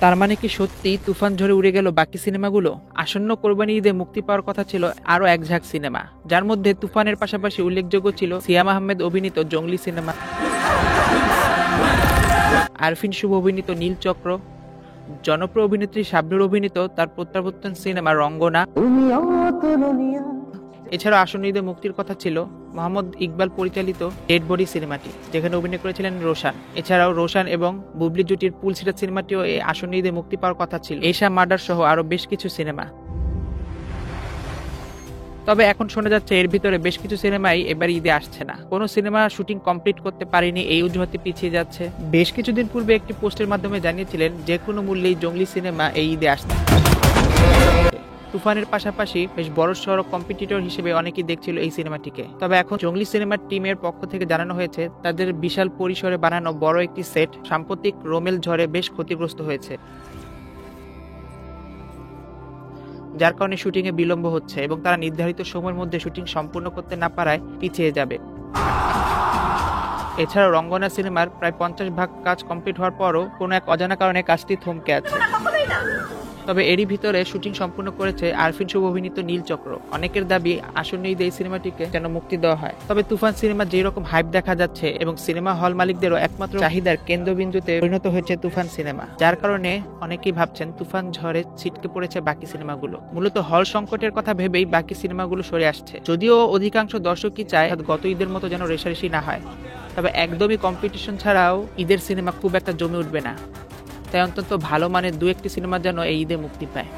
তার মানে কি সত্যি তুফান ঝড়ে উড়ে গেল বাকি সিনেমাগুলো? আসন্ন কোরবানি ঈদে মুক্তি পাওয়ার কথা ছিল আরো এক ঝাঁক সিনেমা, যার মধ্যে তুফানের পাশাপাশি উল্লেখযোগ্য ছিল সিয়াম আহমেদ অভিনীত জঙ্গলি সিনেমা, আরফিন শুভ অভিনীত নীলচক্র, জনপ্রিয় অভিনেত্রী শাবনূর অভিনীত তার প্রত্যাবর্তন সিনেমা রঙ্গনা। এছাড়াও আসন্ন ঈদে মুক্তির কথা ছিল মোহাম্মদ ইকবাল পরিচালিত ডেড বডি সিনেমাটি, যেখানে অভিনয় করেছিলেন রোশান। এছাড়াও রোশান এবং বুবলি জুটির পুলসিরাত সিনেমাটিও এই আসন্ন ঈদে মুক্তি পাওয়ার কথা ছিল। এশা মার্ডার সহ আরো বেশ কিছু সিনেমা। তবে এখন শোনা যাচ্ছে এর ভিতরে বেশ কিছু সিনেমাই এবার ঈদে আসছে না। কোনো সিনেমা শুটিং কমপ্লিট করতে পারেনি, এই অজুহাতে পিছিয়ে যাচ্ছে। বেশ কিছুদিন পূর্বে একটি পোস্টের মাধ্যমে জানিয়েছিলেন যে কোনো মূল্যেই জঙ্গলি সিনেমা এই ঈদে আসছে। তুফানের পাশাপাশি বেশ বড়সড় কম্পিটিটর হিসেবে অনেকেই দেখছিল এই সিনেমাটিকে। তবে এখন জঙ্গলি সিনেমার টিমের পক্ষ থেকে জানানো হয়েছে তাদের বিশাল পরিসরে বানানো বড় একটি সেট সাম্প্রতিক রোমেল ঝড়ে বেশ ক্ষতিগ্রস্ত হয়েছে, যার কারণে শুটিং এ বিলম্ব হচ্ছে এবং তারা নির্ধারিত সময়ের মধ্যে শুটিং সম্পূর্ণ করতে না পারায় পিছিয়ে যাবে। এছাড়াও রঙ্গনা সিনেমার প্রায় 50% কাজ কমপ্লিট হওয়ার পরও কোনো এক অজানা কারণে কাজটি থমকে আছে। তবে এরই ভিতরে শুটিং সম্পূর্ণ করেছে আরফিন শুভ অভিনীত নীলচক্র। অনেকের দাবি আসন্ন ঈদে এই সিনেমাটিকে যেন মুক্তি দেওয়া হয়। তবে তুফান সিনেমা যেই রকম হাইপ দেখা যাচ্ছে এবং সিনেমা হল মালিকদেরও একমাত্র চাহিদার কেন্দ্রবিন্দুতে পরিণত হয়েছে তুফান সিনেমা, যার কারণে অনেকেই ভাবছেন তুফান ঝড়ে ছিটকে পড়েছে বাকি সিনেমাগুলো। মূলত হল সংকটের কথা ভেবেই বাকি সিনেমাগুলো সরে আসছে। যদিও অধিকাংশ দর্শকই চায় গত ঈদের মতো যেন রেশারেশি না হয়, তবে একদমই কম্পিটিশন ছাড়াও ঈদের সিনেমা খুব একটা জমে উঠবে না। তাই অন্তত ভালো মানের দু একটি সিনেমা যেন এই ঈদে মুক্তি পায়।